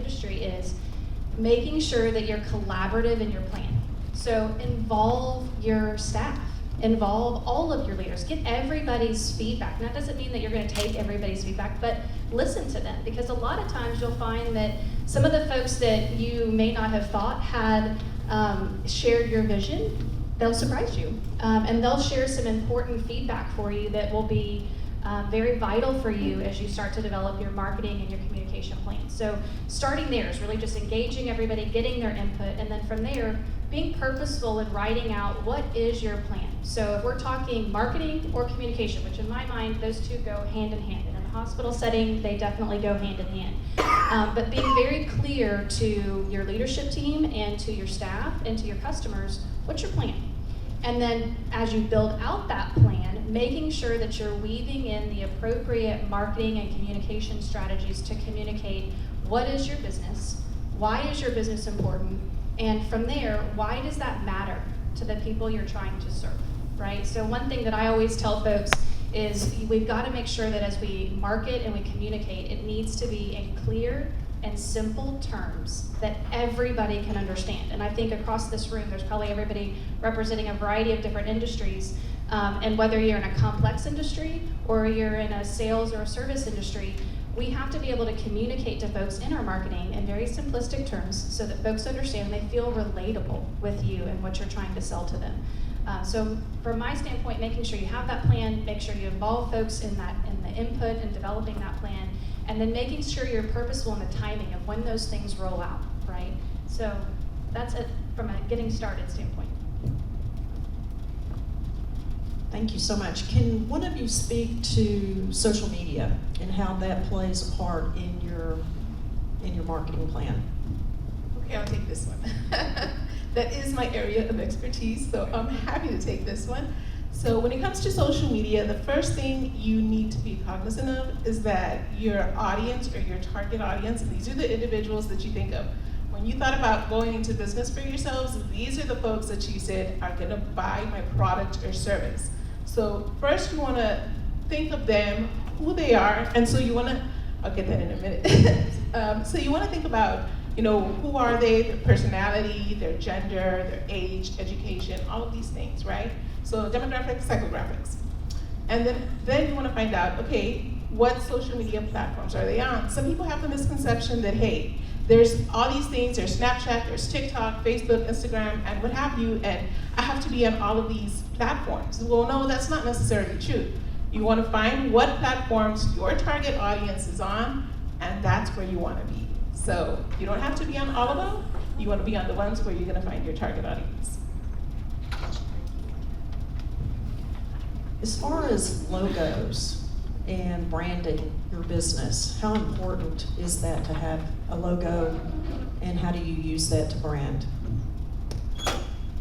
industry is making sure that you're collaborative in your plan. So involve your staff, involve all of your leaders, get everybody's feedback. And that doesn't mean that you're going to take everybody's feedback, but listen to them, because a lot of times you'll find that some of the folks that you may not have thought had shared your vision, they'll surprise you, and they'll share some important feedback for you that will be very vital for you as you start to develop your marketing and your communication plan. So starting there is really just engaging everybody, getting their input, and then from there, being purposeful in writing out what is your plan. So if we're talking marketing or communication, which in my mind, those two go hand in hand. In a hospital setting, they definitely go hand in hand. But being very clear to your leadership team and to your staff and to your customers, what's your plan? And then as you build out that plan, making sure that you're weaving in the appropriate marketing and communication strategies to communicate what is your business, why is your business important, and from there, why does that matter to the people you're trying to serve, right? So one thing that I always tell folks is we've got to make sure that as we market and we communicate, it needs to be in clear and simple terms that everybody can understand. And I think across this room, there's probably everybody representing a variety of different industries. And whether you're in a complex industry or you're in a sales or a service industry, we have to be able to communicate to folks in our marketing in very simplistic terms so that folks understand and they feel relatable with you and what you're trying to sell to them. So from my standpoint, making sure you have that plan, make sure you involve folks in the input and developing that plan, and then making sure you're purposeful in the timing of when those things roll out, right? So that's it from a getting started standpoint. Thank you so much. Can one of you speak to social media and how that plays a part in your marketing plan? Okay, I'll take this one. That is my area of expertise, so I'm happy to take this one. So when it comes to social media, the first thing you need to be cognizant of is that your audience or your target audience, and these are the individuals that you think of. When you thought about going into business for yourselves, these are the folks that you said are gonna buy my product or service. So first you wanna think of them, who they are, and so you wanna, I'll get that in a minute. So you wanna think about, who are they, their personality, their gender, their age, education, all of these things, right? So demographics, psychographics. And then you wanna find out, okay, what social media platforms are they on? Some people have the misconception that, hey, there's all these things, there's Snapchat, there's TikTok, Facebook, Instagram, and what have you, and I have to be on all of these platforms. Well, no, that's not necessarily true. You wanna find what platforms your target audience is on, and that's where you wanna be. So you don't have to be on all of them, you wanna be on the ones where you're gonna find your target audience. As far as logos and branding your business, how important is that to have a logo, and how do you use that to brand?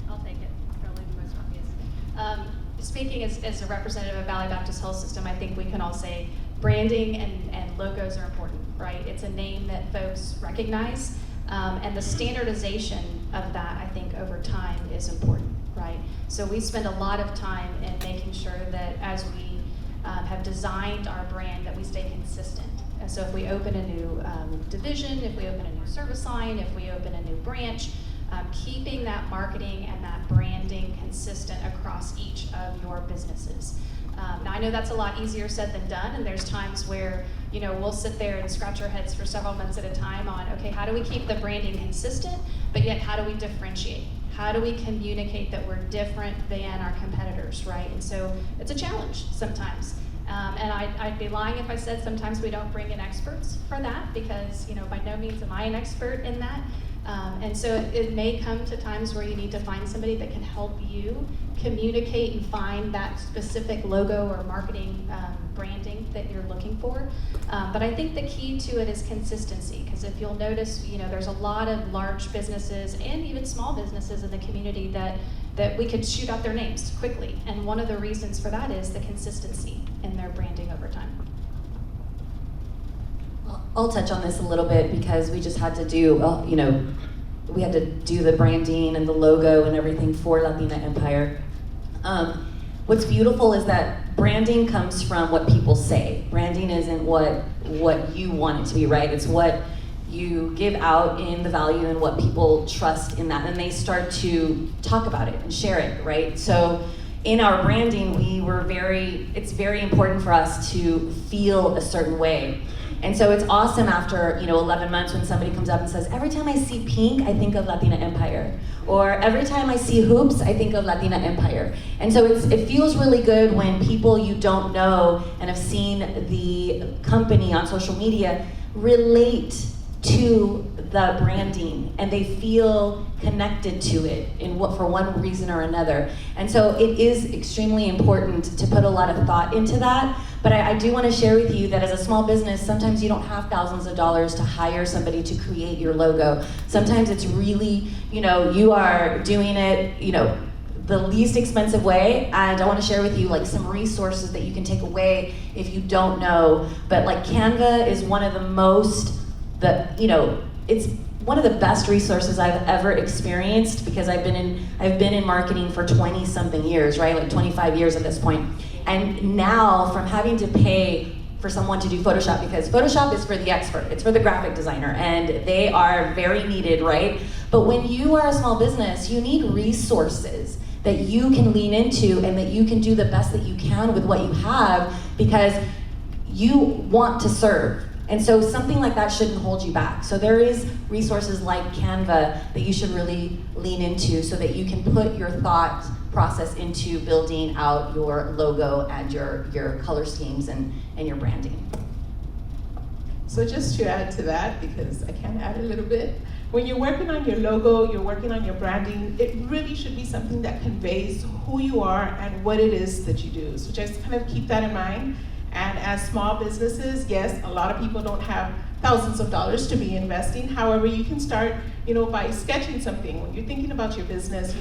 I'll take it, probably the most obvious. Speaking as a representative of Valley Baptist Health System, I think we can all say branding and logos are important, right? It's a name that folks recognize, and the standardization of that, I think, over time is important, right? So we spend a lot of time in making sure that as we have designed our brand, that we stay consistent. And so if we open a new division, if we open a new service line, if we open a new branch, keeping that marketing and that branding consistent across each of your businesses. Now I know that's a lot easier said than done, and there's times where we'll sit there and scratch our heads for several months at a time on, okay, how do we keep the branding consistent, but yet how do we differentiate? How do we communicate that we're different than our competitors, right? And so it's a challenge sometimes. And I'd be lying if I said sometimes we don't bring in experts for that, because by no means am I an expert in that. And so it may come to times where you need to find somebody that can help you communicate and find that specific logo or marketing branding that you're looking for. But I think the key to it is consistency, because if you'll notice, there's a lot of large businesses and even small businesses in the community that we could shoot out their names quickly. And one of the reasons for that is the consistency in their branding over time. I'll touch on this a little bit because we just had to do, we had to do the branding and the logo and everything for Latina Empire. What's beautiful is that branding comes from what people say. Branding isn't what you want it to be, right? It's what you give out in the value and what people trust in that, and they start to talk about it and share it, right? So in our branding, it's very important for us to feel a certain way. And so it's awesome after 11 months when somebody comes up and says, every time I see pink, I think of Latina Empire. Or every time I see hoops, I think of Latina Empire. And so it feels really good when people you don't know and have seen the company on social media relate to the branding, and they feel connected to it for one reason or another. And so it is extremely important to put a lot of thought into that. But I do want to share with you that as a small business, sometimes you don't have thousands of dollars to hire somebody to create your logo. Sometimes it's really, you are doing it, the least expensive way. And I want to share with you some resources that you can take away if you don't know. But Canva is one of the it's one of the best resources I've ever experienced, because I've been in marketing for 20 something years, right? 25 years at this point. And now, from having to pay for someone to do Photoshop, because Photoshop is for the expert, it's for the graphic designer, and they are very needed, right? But when you are a small business, you need resources that you can lean into and that you can do the best that you can with what you have, because you want to serve. And so something like that shouldn't hold you back. So there is resources like Canva that you should really lean into so that you can put your thought process into building out your logo and your color schemes and your branding. So just to add to that, because I can add a little bit, when you're working on your logo, you're working on your branding, it really should be something that conveys who you are and what it is that you do. So just kind of keep that in mind. And as small businesses, yes, a lot of people don't have thousands of dollars to be investing. However, you can start, by sketching something. When you're thinking about your business,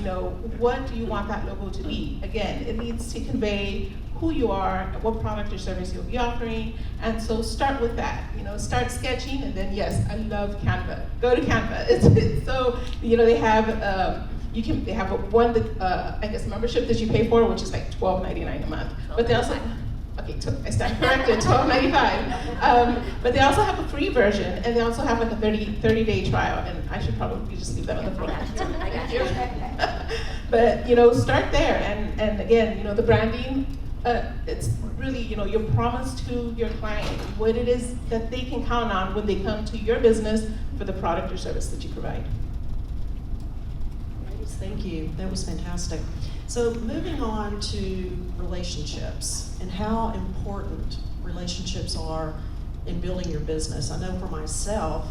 what do you want that logo to be? Again, it needs to convey who you are, what product or service you'll be offering. And so start with that, start sketching, and then yes, I love Canva. Go to Canva. It's so, they have, they have one that, membership that you pay for, which is $12.99 a month. But they also, I stand corrected, $12.95. But they also have a free version, and they also have a 30-day trial, and I should probably just leave that on the floor. I got you. But start there, and again, the branding, it's really, your promise to your client, what it is that they can count on when they come to your business for the product or service that you provide. Thank you, that was fantastic. So moving on to relationships and how important relationships are in building your business. I know for myself,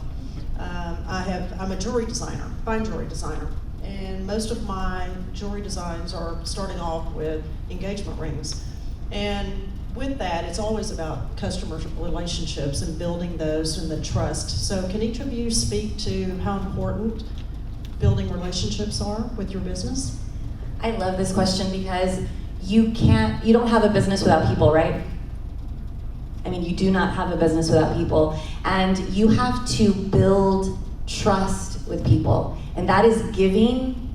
I'm a jewelry designer, fine jewelry designer, and most of my jewelry designs are starting off with engagement rings. And with that, it's always about customer relationships and building those and the trust. So can each of you speak to how important building relationships are with your business? I love this question because you don't have a business without people, right? I mean, you do not have a business without people. And you have to build trust with people. And that is giving,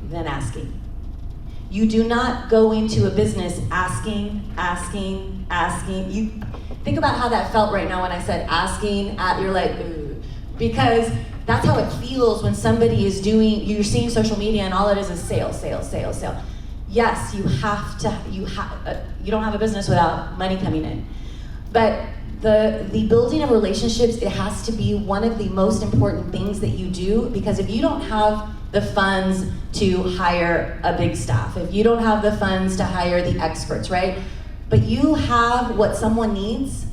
then asking. You do not go into a business asking. You think about how that felt right now when I said asking, you're like, ooh. Because that's how it feels when somebody is you're seeing social media and all it is sale. Yes, you don't have a business without money coming in. But the building of relationships, it has to be one of the most important things that you do, because if you don't have the funds to hire a big staff, if you don't have the funds to hire the experts, right? But you have what someone needs,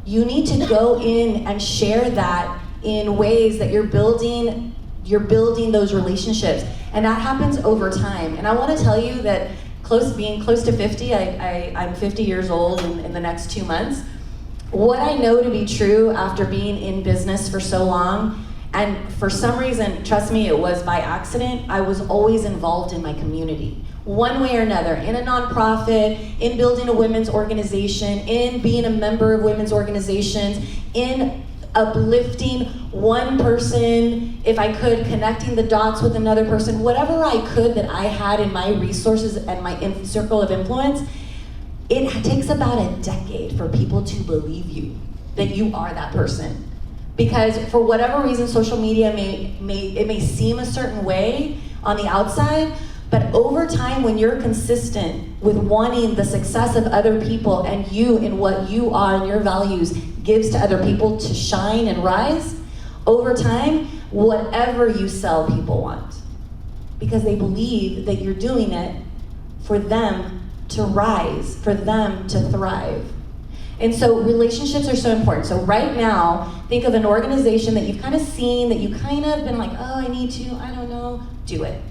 you need to go in and share that in ways that you're building those relationships. And that happens over time. And I want to tell you that being close to 50, I'm 50 years old in the next 2 months. What I know to be true after being in business for so long, and for some reason, trust me, it was by accident, I was always involved in my community, one way or another, in a nonprofit, in building a women's organization, in being a member of women's organizations, in uplifting one person, if I could, connecting the dots with another person, whatever I could that I had in my resources and my circle of influence. it takes about a decade for people to believe you, that you are that person. Because for whatever reason, social media may seem a certain way on the outside, but over time, when you're consistent with wanting the success of other people and you in what you are and your values gives to other people to shine and rise, over time, whatever you sell, people want. Because they believe that you're doing it for them to rise, for them to thrive. And so relationships are so important. So right now, think of an organization that you've kind of seen, that you kind of been like, oh, I need to, I don't know, do it.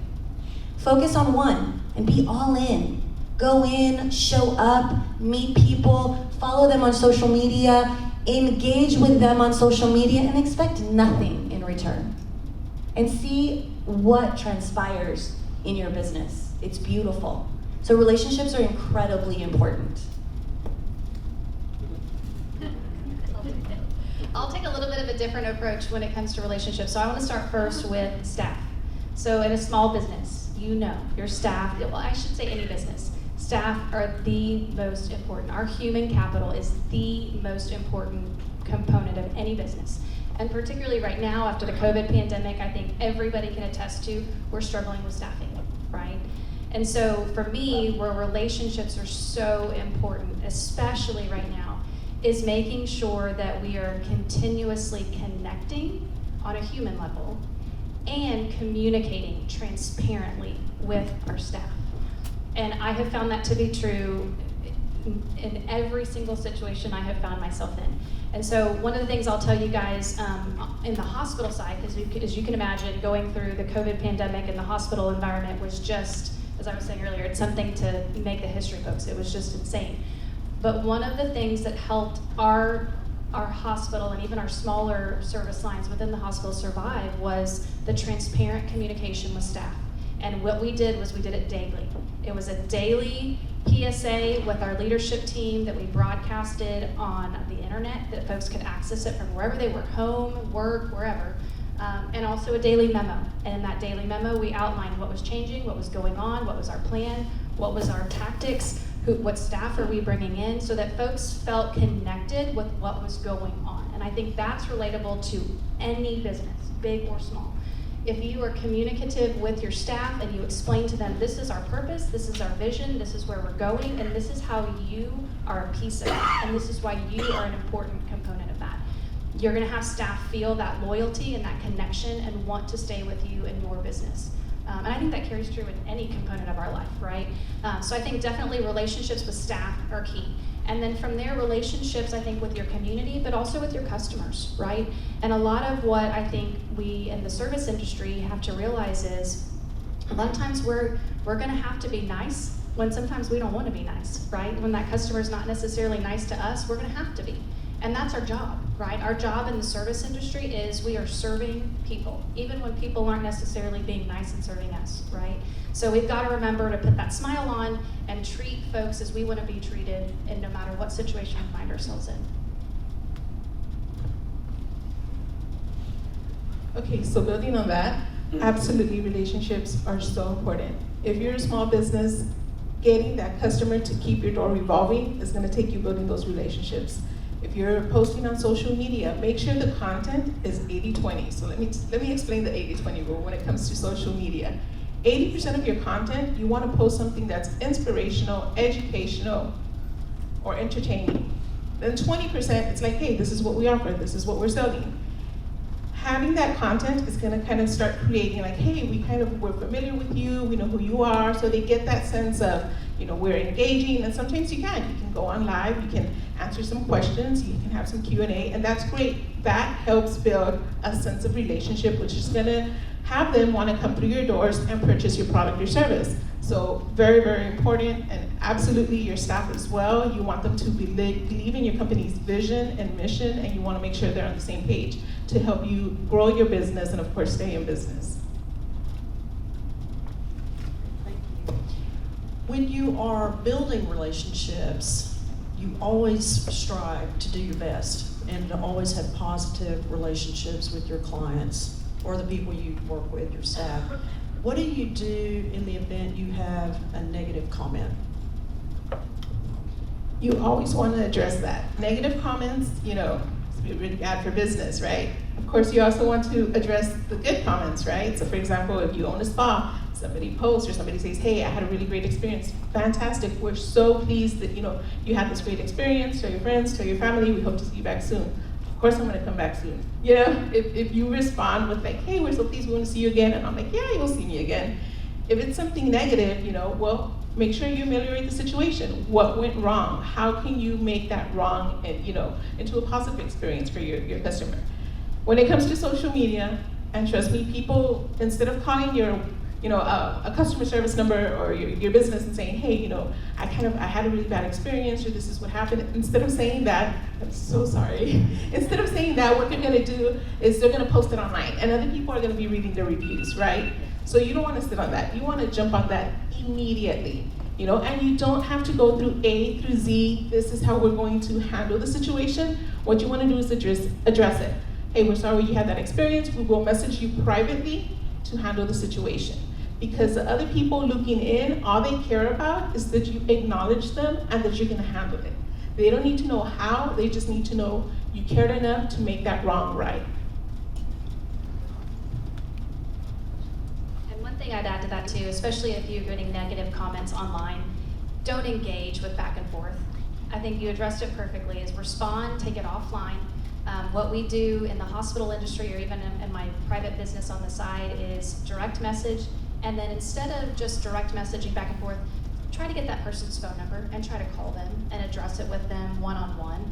Focus on one and be all in. Go in, show up, meet people, follow them on social media, engage with them on social media, and expect nothing in return. And see what transpires in your business. It's beautiful. So relationships are incredibly important. I'll take a little bit of a different approach when it comes to relationships. So I want to start first with staff. So in a small business, you know, your staff, well, I should say any business, staff are the most important. Our human capital is the most important component of any business. And particularly right now, after the COVID pandemic, I think everybody can attest to we're struggling with staffing, right? And so for me, where relationships are so important, especially right now, is making sure that we are continuously connecting on a human level and communicating transparently with our staff. And I have found that to be true in every single situation I have found myself in. And so one of the things I'll tell you guys in the hospital side, because as you can imagine, going through the COVID pandemic and the hospital environment was just, as I was saying earlier, it's something to make the history books. It was just insane. But one of the things that helped our hospital and even our smaller service lines within the hospital survive was the transparent communication with staff. And what we did was we did it daily. It was a daily PSA with our leadership team that we broadcasted on the internet, that folks could access it from wherever they were, home, work, wherever. And also a daily memo. And in that daily memo, we outlined what was changing, what was going on, what was our plan, what was our tactics, what staff are we bringing in, so that folks felt connected with what was going on. And I think that's relatable to any business, big or small. If you are communicative with your staff and you explain to them, this is our purpose, this is our vision, this is where we're going, and this is how you are a piece of it, and this is why you are an important component of that. You're gonna have staff feel that loyalty and that connection and want to stay with you in your business. And I think that carries true in any component of our life, right? So I think definitely relationships with staff are key. And then from there, relationships, I think, with your community, but also with your customers, right? And a lot of what I think we in the service industry have to realize is a lot of times we're gonna have to be nice when sometimes we don't wanna be nice, right? When that customer's not necessarily nice to us, we're gonna have to be. And that's our job, right? Our job in the service industry is we are serving people, even when people aren't necessarily being nice and serving us, right? So we've got to remember to put that smile on and treat folks as we want to be treated in no matter what situation we find ourselves in. Okay, so building on that, absolutely relationships are so important. If you're a small business, getting that customer to keep your door revolving is gonna take you building those relationships. If you're posting on social media, make sure the content is 80-20. So let me explain the 80-20 rule when it comes to social media. 80% of your content, you want to post something that's inspirational, educational, or entertaining. Then 20%, it's like, hey, this is what we offer, this is what we're selling. Having that content is going to kind of start creating like, hey, we're familiar with you, we know who you are, so they get that sense of, we're engaging, and sometimes you can go on live, you can answer some questions, you can have some Q&A, and that's great. That helps build a sense of relationship, which is gonna have them wanna come through your doors and purchase your product or service. So very, very important, and absolutely your staff as well. You want them to believe in your company's vision and mission, and you wanna make sure they're on the same page to help you grow your business and of course stay in business. When you are building relationships, you always strive to do your best and to always have positive relationships with your clients or the people you work with, your staff. What do you do in the event you have a negative comment? you always want to address that. Negative comments, it's really bad for business, right? Of course, you also want to address the good comments, right? So for example, if you own a spa, somebody posts or somebody says, hey, I had a really great experience, fantastic, we're so pleased that you had this great experience, tell your friends, tell your family, we hope to see you back soon. Of course I'm gonna come back soon. If you respond with like, hey, we're so pleased, we wanna see you again, and I'm like, yeah, you'll see me again. If it's something negative, well, make sure you ameliorate the situation. What went wrong? How can you make that wrong and into a positive experience for your customer? When it comes to social media, and trust me, people, instead of calling your a customer service number or your business and saying, hey, I had a really bad experience, or this is what happened. Instead of saying that, I'm so sorry. Instead of saying that, what they're gonna do is they're gonna post it online, and other people are gonna be reading the reviews, right? So you don't wanna sit on that. You wanna jump on that immediately, and you don't have to go through A through Z, this is how we're going to handle the situation. What you wanna do is address it. Hey, we're sorry you had that experience. We will message you privately to handle the situation. Because the other people looking in, all they care about is that you acknowledge them and that you're gonna handle it. They don't need to know how, they just need to know you cared enough to make that wrong right. And one thing I'd add to that too, especially if you're getting negative comments online, don't engage with back and forth. I think you addressed it perfectly, is respond, take it offline. What we do in the hospital industry, or even in my private business on the side, is direct message, and then instead of just direct messaging back and forth, try to get that person's phone number and try to call them and address it with them one-on-one.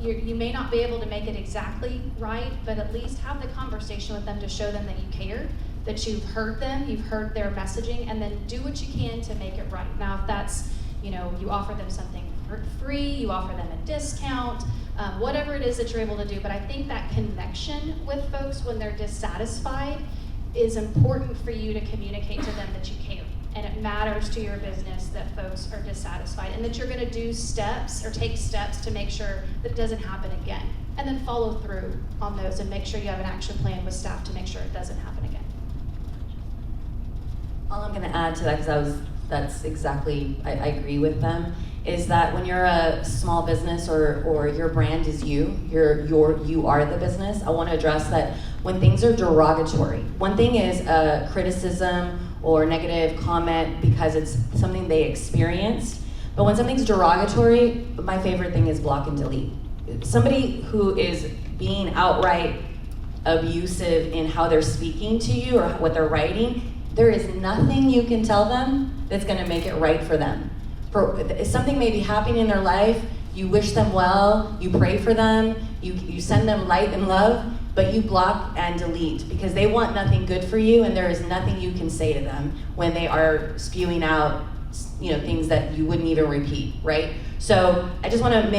You may not be able to make it exactly right, but at least have the conversation with them to show them that you care, that you've heard them, you've heard their messaging, and then do what you can to make it right. Now, if that's, you offer them something for free, you offer them a discount, whatever it is that you're able to do, but I think that connection with folks when they're dissatisfied is important for you to communicate to them that you care, and it matters to your business that folks are dissatisfied, and that you're gonna do steps or take steps to make sure that it doesn't happen again, and then follow through on those and make sure you have an action plan with staff to make sure it doesn't happen again. All I'm going to add to that, because that's exactly, I agree with them, is that when you're a small business or your brand is you are the business, I want to address that when things are derogatory. One thing is a criticism or negative comment because it's something they experienced, but when something's derogatory, my favorite thing is block and delete. Somebody who is being outright abusive in how they're speaking to you or what they're writing, there is nothing you can tell them that's gonna make it right for them. Something may be happening in their life, you wish them well, you pray for them, you send them light and love, but you block and delete because they want nothing good for you, and there is nothing you can say to them when they are spewing out things that you wouldn't even repeat, right? So I just wanna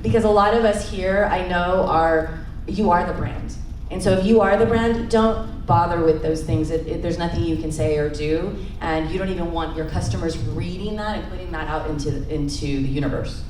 because a lot of us here I know you are the brand. And so if you are the brand, don't bother with those things. There's nothing you can say or do, and you don't even want your customers reading that and putting that out into the universe.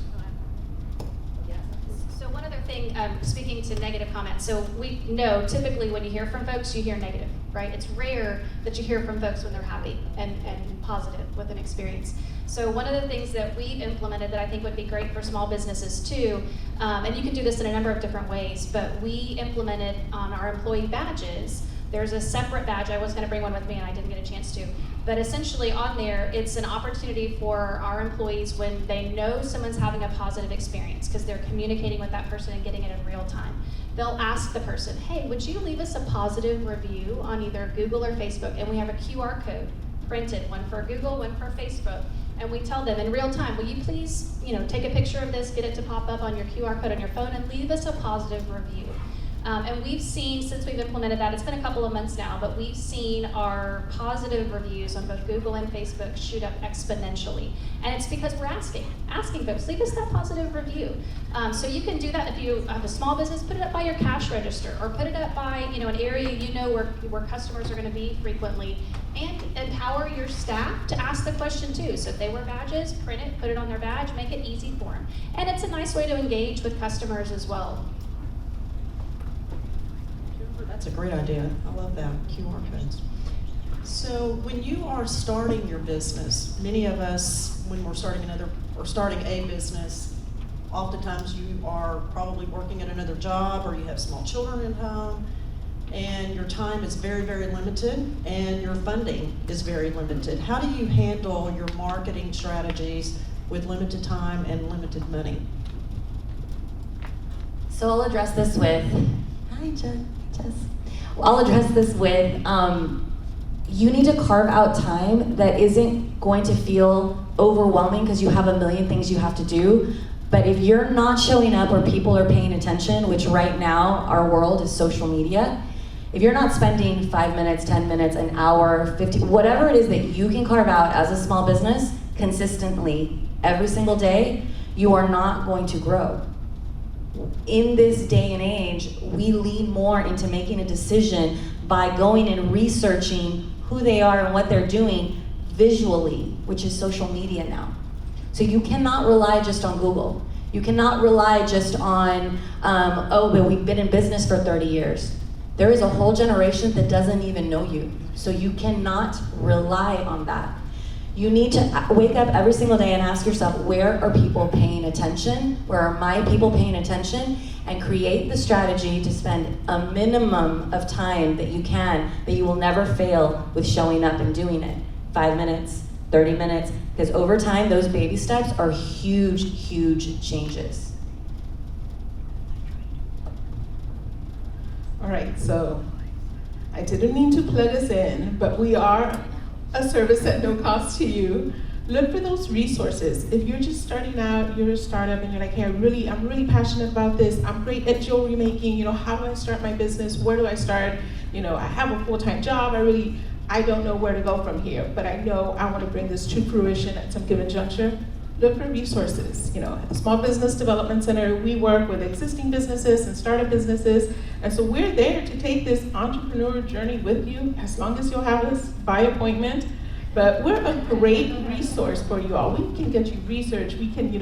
So one other thing, speaking to negative comments, so we know typically when you hear from folks, you hear negative, right? It's rare that you hear from folks when they're happy and positive with an experience. So one of the things that we've implemented that I think would be great for small businesses too, and you can do this in a number of different ways, but we implemented on our employee badges, there's a separate badge. I was going to bring one with me and I didn't get a chance to. But essentially on there, it's an opportunity for our employees when they know someone's having a positive experience because they're communicating with that person and getting it in real time. They'll ask the person, hey, would you leave us a positive review on either Google or Facebook? And we have a QR code printed, one for Google, one for Facebook. And we tell them in real time, will you please take a picture of this, get it to pop up on your QR code on your phone, and leave us a positive review. And we've seen, since we've implemented that, it's been a couple of months now, but we've seen our positive reviews on both Google and Facebook shoot up exponentially. And it's because we're asking folks, leave us that positive review. So you can do that if you have a small business, put it up by your cash register, or put it up by an area where customers are gonna be frequently, and empower your staff to ask the question too. So if they wear badges, print it, put it on their badge, make it easy for them. And it's a nice way to engage with customers as well. That's a great idea. I love that, QR codes. So when you are starting your business, many of us, when we're starting another or starting a business, oftentimes you are probably working at another job or you have small children at home, and your time is very, very limited and your funding is very limited. How do you handle your marketing strategies with limited time and limited money? So I'll address this with, hi Jess. I'll address this with, you need to carve out time that isn't going to feel overwhelming because you have a million things you have to do. But if you're not showing up where people are paying attention, which right now our world is social media, if you're not spending 5 minutes, 10 minutes, an hour, 50, whatever it is that you can carve out as a small business consistently every single day, you are not going to grow. In this day and age, we lean more into making a decision by going and researching who they are and what they're doing visually, which is social media now. So you cannot rely just on Google. You cannot rely just on, oh, but we've been in business for 30 years. There is a whole generation that doesn't even know you. So you cannot rely on that. You need to wake up every single day and ask yourself, where are people paying attention? Where are my people paying attention? And create the strategy to spend a minimum of time that you can, that you will never fail with showing up and doing it. 5 minutes, 30 minutes, because over time, those baby steps are huge, huge changes. All right, so I didn't mean to plug us in, but we are a service at no cost to you. Look for those resources. If you're just starting out, you're a startup and you're like, hey, I'm really passionate about this. I'm great at jewelry making. How do I start my business? Where do I start? I have a full-time job. I don't know where to go from here, but I know I want to bring this to fruition at some given juncture. Look for resources. At the Small Business Development Center, we work with existing businesses and startup businesses, and so we're there to take this entrepreneur journey with you as long as you'll have us by appointment. But we're a great resource for you all. We can get you research. We can,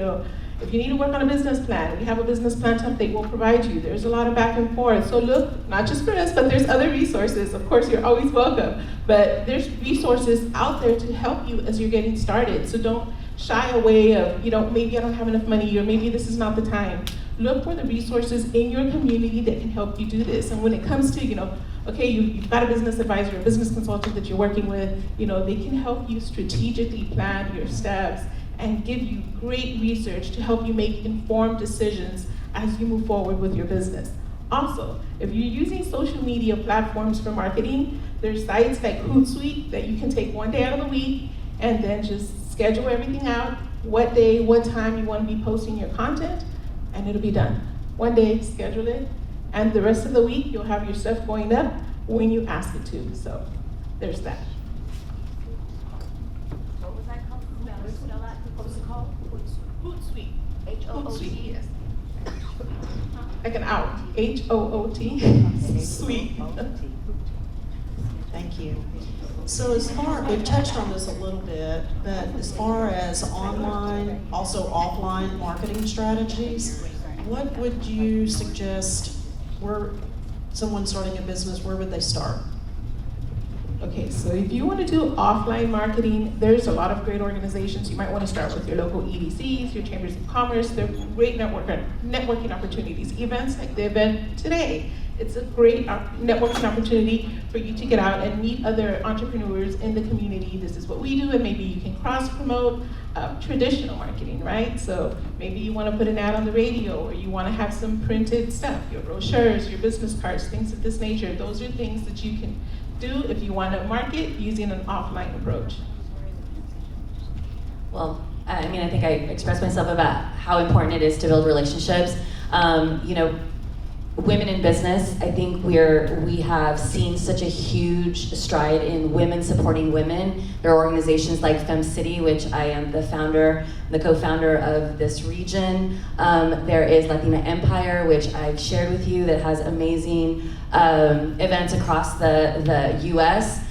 if you need to work on a business plan, we have a business plan template we'll provide you. There's a lot of back and forth. So look, not just for us, but there's other resources. Of course, you're always welcome. But there's resources out there to help you as you're getting started. So don't shy away of, maybe I don't have enough money or maybe this is not the time. Look for the resources in your community that can help you do this. And when it comes to, okay, you've got a business advisor, a business consultant that you're working with, they can help you strategically plan your steps and give you great research to help you make informed decisions as you move forward with your business. Also, if you're using social media platforms for marketing, there's sites like Hootsuite that you can take one day out of the week and then just schedule everything out, what day, what time you want to be posting your content, and it'll be done. One day, schedule it, and the rest of the week, you'll have your stuff going up when you ask it to. So there's that. What was that called? Spell that. What was it called? Hootsuite. H-O-O-T? Yes. Like an owl. H-O-O-T. Sweet. Thank you. So we've touched on this a little bit, but as far as online, also offline marketing strategies, what would you suggest where someone starting a business, where would they start? Okay, so if you want to do offline marketing, there's a lot of great organizations. You might want to start with your local EDCs, your chambers of commerce. They're great networking opportunities. Events like the event today. It's a great networking opportunity for you to get out and meet other entrepreneurs in the community. This is what we do, and maybe you can cross-promote traditional marketing, right? So maybe you want to put an ad on the radio, or you want to have some printed stuff, your brochures, your business cards, things of this nature. Those are things that you can do if you want to market using an offline approach. Well, I think I expressed myself about how important it is to build relationships. Women in business, I think we have seen such a huge stride in women supporting women. There are organizations like FemCity, which I am the co-founder of this region. There is Latina Empire, which I've shared with you, that has amazing events across the US.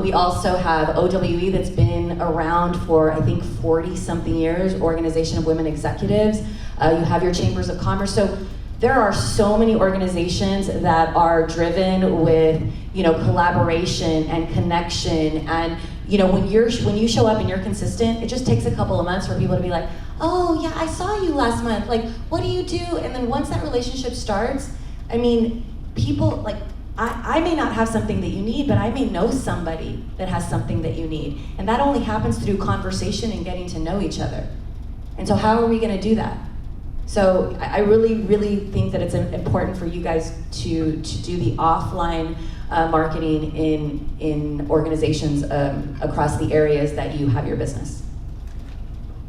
We also have OWE that's been around for, I think, 40-something years, Organization of Women Executives. You have your chambers of commerce. So there are so many organizations that are driven with, collaboration and connection and, when you show up and you're consistent, it just takes a couple of months for people to be like, oh yeah, I saw you last month. Like, what do you do? And then once that relationship starts, I mean, people like, I may not have something that you need, but I may know somebody that has something that you need. And that only happens through conversation and getting to know each other. And so how are we gonna do that? So I really, really think that it's important for you guys to do the offline marketing in organizations across the areas that you have your business.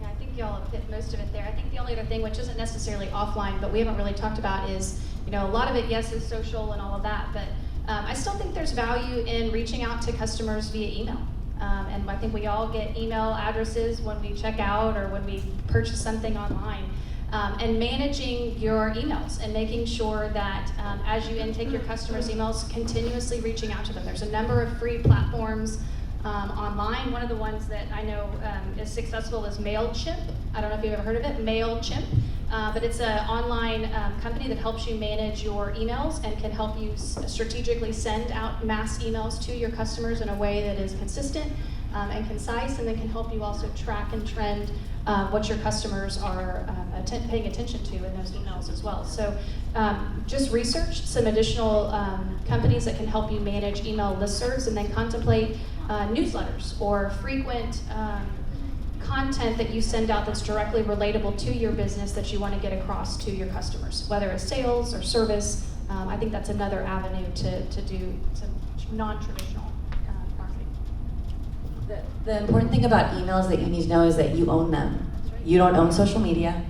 Yeah, I think y'all have hit most of it there. I think the only other thing, which isn't necessarily offline, but we haven't really talked about is, a lot of it, yes, is social and all of that, but I still think there's value in reaching out to customers via email. And I think we all get email addresses when we check out or when we purchase something online. And managing your emails and making sure that as you intake your customers' emails, continuously reaching out to them. There's a number of free platforms online. One of the ones that I know is successful is MailChimp. I don't know if you've ever heard of it, MailChimp. But it's an online company that helps you manage your emails and can help you strategically send out mass emails to your customers in a way that is consistent and concise, and then can help you also track and trend what your customers are paying attention to in those emails as well. So just research some additional companies that can help you manage email listservs, and then contemplate newsletters or frequent content that you send out that's directly relatable to your business that you want to get across to your customers, whether it's sales or service. I think that's another avenue to do some non-traditional marketing. The important thing about emails that you need to know is that you own them. You don't own social media.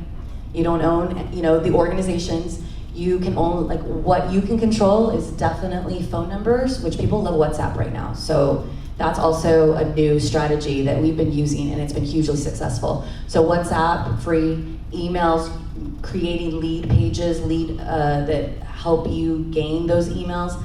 You don't own, the organizations. You can own, what you can control is definitely phone numbers, which people love WhatsApp right now. So that's also a new strategy that we've been using, and it's been hugely successful. So WhatsApp, free, emails, creating lead pages, that help you gain those emails.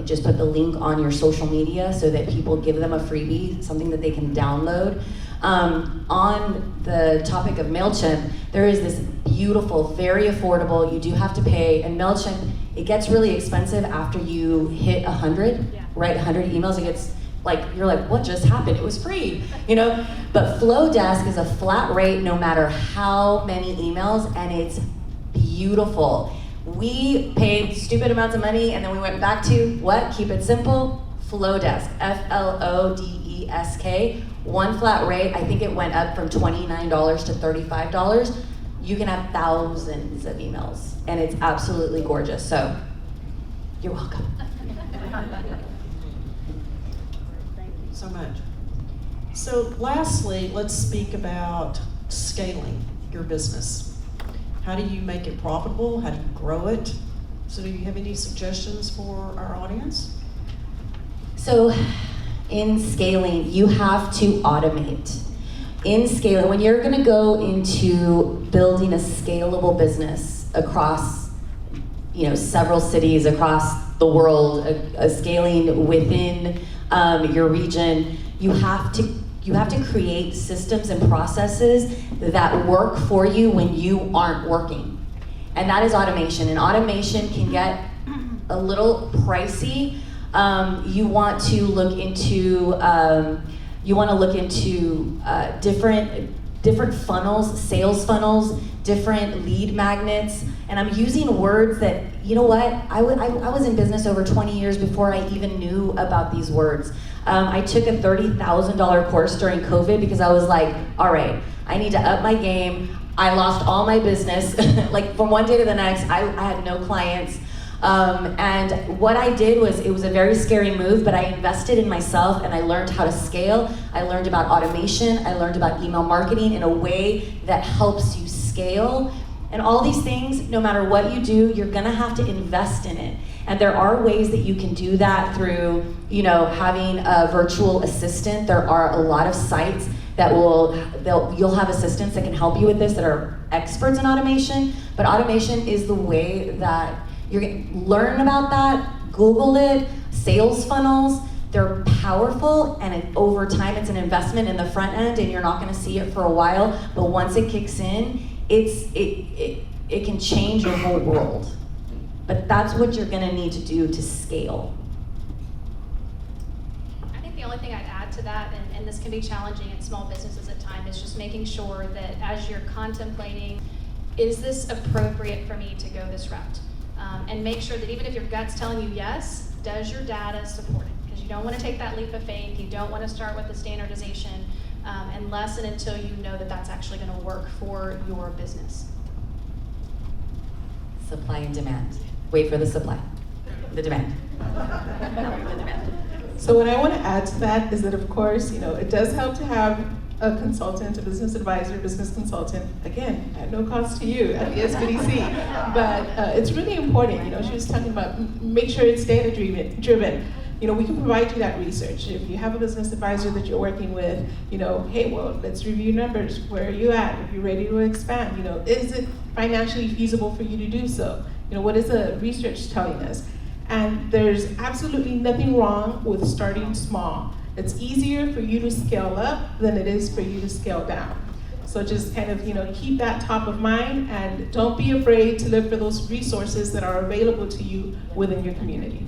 Just put the link on your social media so that people give them a freebie, something that they can download. On the topic of MailChimp, there is this beautiful, very affordable, you do have to pay, and MailChimp, it gets really expensive after you hit 100, right? 100 emails, it gets you're like, what just happened? It was free, But Flowdesk is a flat rate no matter how many emails, and it's beautiful. We paid stupid amounts of money, and then we went back to what? Keep it simple. Flowdesk, Flodesk, one flat rate. I think it went up from $29 to $35. You can have thousands of emails, and it's absolutely gorgeous. So, you're welcome. So much. So lastly, let's speak about scaling your business. How do you make it profitable? How do you grow it? So do you have any suggestions for our audience? So in scaling, you have to automate. In scaling, when you're gonna go into building a scalable business across several cities across the world, scaling within your region, you have to create systems and processes that work for you when you aren't working. And that is automation. And automation can get a little pricey. You want to look into different funnels, sales funnels, different lead magnets. And I'm using words that, I was in business over 20 years before I even knew about these words. I took a $30,000 course during COVID because I was like, all right, I need to up my game. I lost all my business, from one day to the next, I had no clients. And what I did was, it was a very scary move, but I invested in myself and I learned how to scale. I learned about automation. I learned about email marketing in a way that helps you scale. And all these things, no matter what you do, you're gonna have to invest in it. And there are ways that you can do that through, having a virtual assistant. There are a lot of sites that you'll have assistants that can help you with this that are experts in automation. But automation is the way that you're gonna learn about that. Google it. Sales funnels, they're powerful, and over time it's an investment in the front end, and you're not gonna see it for a while. But once it kicks in, it can change your whole world. But that's what you're gonna need to do to scale. I think the only only thing I'd add to that, and this can be challenging in small businesses at times, is just making sure that as you're contemplating, is this appropriate for me to go this route? And make sure that even if your gut's telling you yes, does your data support it? Because you don't want to take that leap of faith. You don't want to start with the standardization unless and until you know that that's actually going to work for your business. Supply and demand. Wait for the supply. The demand. So what I want to add to that is that, of course, it does help to have a consultant, a business advisor, business consultant, again, at no cost to you at the SBDC. But it's really important, she was talking about make sure it's data driven. We can provide you that research. If you have a business advisor that you're working with, hey, well, let's review numbers. Where are you at? Are you ready to expand? Is it financially feasible for you to do so? What is the research telling us? And there's absolutely nothing wrong with starting small. It's easier for you to scale up than it is for you to scale down. So just kind of, keep that top of mind, and don't be afraid to look for those resources that are available to you within your community.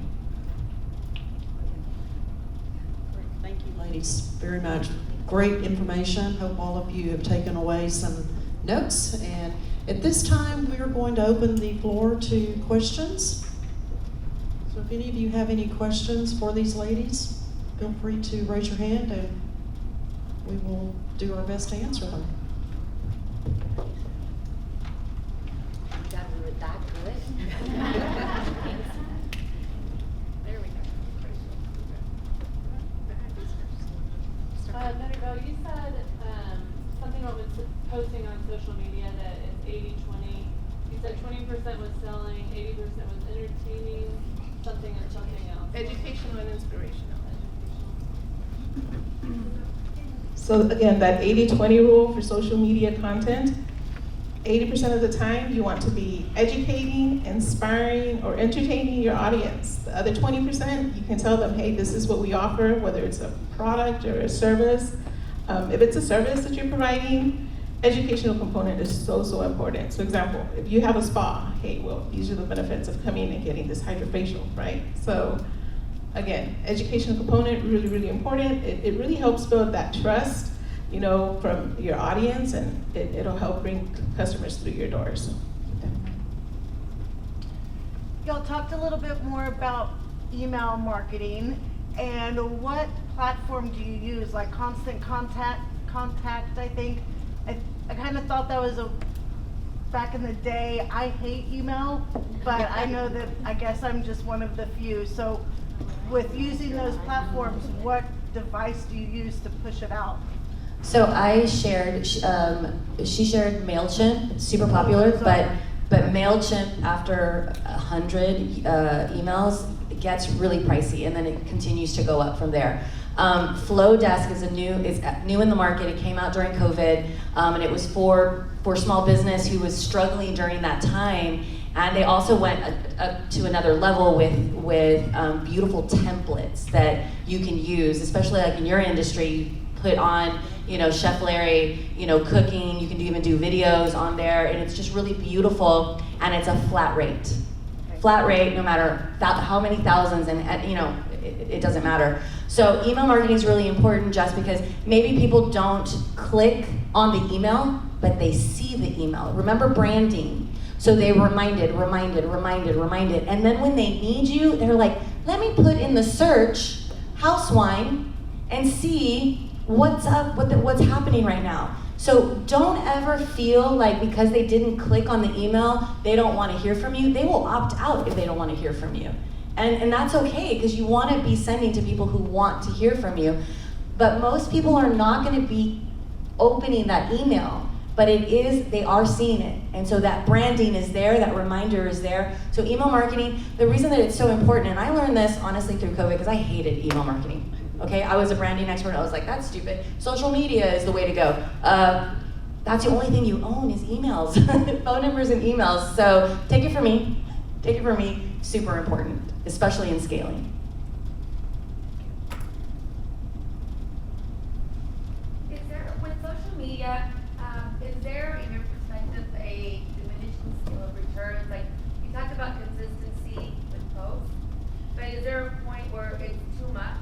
Thank you, ladies, very much. Great information. Hope all of you have taken away some notes. And at this time, we are going to open the floor to questions. So if any of you have any questions for these ladies, feel free to raise your hand and we will do our best to answer them. You got to do it that good. There we go. Meadowville, you said something about posting on social media that it's 80-20. You said 20% was selling, 80% was entertaining, something and something else. Educational and inspirational. So again, that 80-20 rule for social media content, 80% of the time you want to be educating, inspiring, or entertaining your audience. The other 20%, you can tell them, hey, this is what we offer, whether it's a product or a service. If it's a service that you're providing, educational component is so, so important. So example, if you have a spa, hey, well, these are the benefits of coming and getting this hydrofacial, right? So again, educational component, really, really important. It really helps build that trust, from your audience, and it'll help bring customers through your doors. Y'all talked a little bit more about email marketing, and what platform do you use? Like Constant Contact, I think. I kind of thought that was back in the day. I hate email, but I know that I guess I'm just one of the few. So with using those platforms, what device do you use to push it out? So I shared, she shared MailChimp, super popular, but MailChimp after 100 emails gets really pricey, and then it continues to go up from there. Flowdesk is new in the market. It came out during COVID, and it was for small business who was struggling during that time. And they also went up to another level with beautiful templates that you can use, especially like in your industry. You put on, Chef Larry, cooking. You can even do videos on there, and it's just really beautiful. And it's a flat rate. Flat rate, no matter how many thousands, and it doesn't matter. So email marketing is really important, just because maybe people don't click on the email, but they see the email. Remember branding. So they reminded, and then when they need you, they're like, let me put in the search house wine and see what's up, what's happening right now. So don't ever feel like because they didn't click on the email, they don't want to hear from you. They will opt out if they don't want to hear from you. And that's okay, because you want to be sending to people who want to hear from you. But most people are not going to be opening that email. But they are seeing it. And so that branding is there, that reminder is there. So email marketing, the reason that it's so important, and I learned this honestly through COVID, because I hated email marketing. Okay, I was a branding expert, I was like, that's stupid. Social media is the way to go. That's the only thing you own is emails, phone numbers and emails. So take it from me, super important, especially in scaling. Is there, with social media, is there, in your perspective, a diminishing scale of returns? Like, you talked about consistency with posts, but is there a point where it's too much,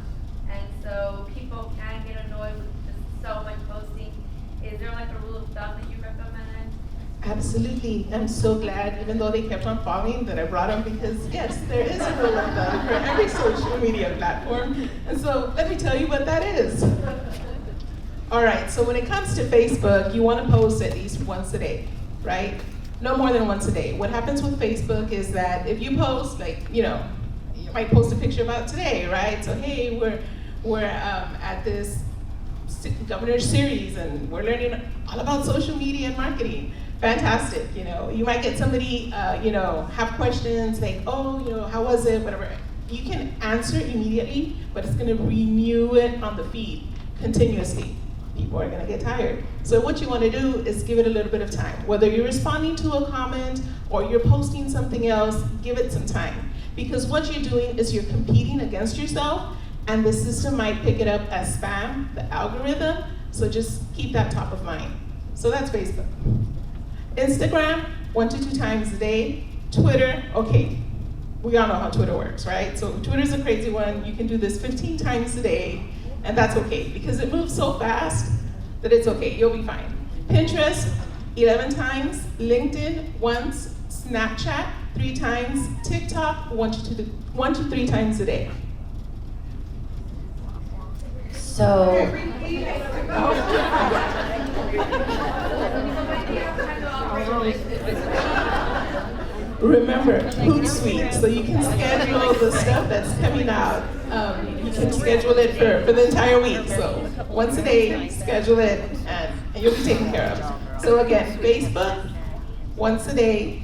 and so people absolutely. I'm so glad, even though they kept on falling, that I brought them because yes, there is a rule of thumb for every social media platform. And so let me tell you what that is. All right, so when it comes to Facebook, you want to post at least once a day, right? No more than once a day. What happens with Facebook is that if you post, like, you might post a picture about today, right? So hey, we're at this governor's series and we're learning all about social media and marketing. Fantastic, You might get somebody, have questions like, oh, how was it, whatever. You can answer immediately, but it's gonna renew it on the feed continuously. People are gonna get tired. So what you wanna do is give it a little bit of time. Whether you're responding to a comment or you're posting something else, give it some time. Because what you're doing is you're competing against yourself, and the system might pick it up as spam, the algorithm, so just keep that top of mind. So that's Facebook. Instagram, 1 to 2 times a day. Twitter, okay, we all know how Twitter works, right? So Twitter's a crazy one. You can do this 15 times a day, and that's okay, because it moves so fast that it's okay, you'll be fine. Pinterest, 11 times. LinkedIn, once. Snapchat, 3 times. TikTok, 1 to 3 times a day. So, Remember, Hootsuite, so you can schedule the stuff that's coming out. You can schedule it for the entire week. So once a day, schedule it, and you'll be taken care of. So again, Facebook, once a day.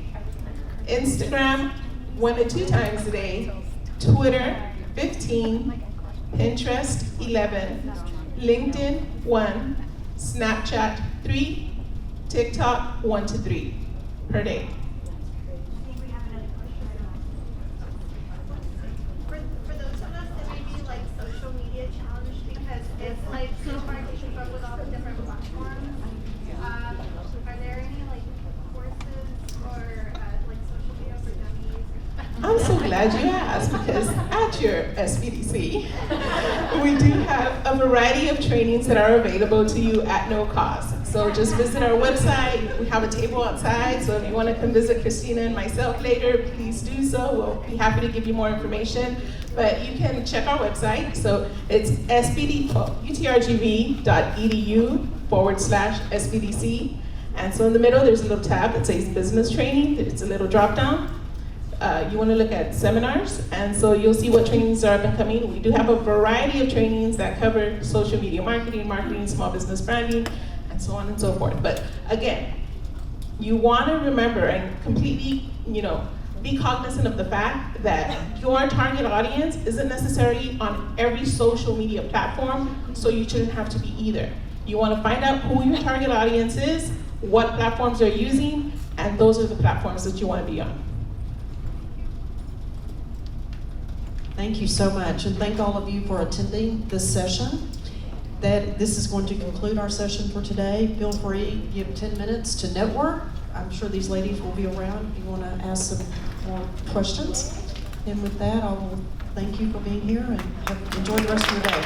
Instagram, 1 to 2 times a day. Twitter, 15. Pinterest, 11. LinkedIn, 1. Snapchat, 3. TikTok, 1 to 3 per day. For those of us that may be like social media challenged, because it's like so hard to keep up with all the different platforms, are there any like courses or like social media for dummies? I'm so glad you asked, because at your SBDC, we do have a variety of trainings that are available to you at no cost. So just visit our website. We have a table outside, so if you want to come visit Christina and myself later, please do so. We'll be happy to give you more information. But you can check our website. So it's utrgv.edu/SBDC. And so in the middle, there's a little tab that says business training. It's a little drop down. You want to look at seminars, and so you'll see what trainings are up and coming. We do have a variety of trainings that cover social media marketing, small business branding, and so on and so forth. But again, you want to remember and completely, be cognizant of the fact that your target audience isn't necessarily on every social media platform, so you shouldn't have to be either. You want to find out who your target audience is, what platforms they're using, and those are the platforms that you want to be on. Thank you so much, and thank all of you for attending this session. This is going to conclude our session for today. Feel free, you have 10 minutes to network. I'm sure these ladies will be around if you want to ask some more questions. And with that, I will thank you for being here and enjoy the rest of your day.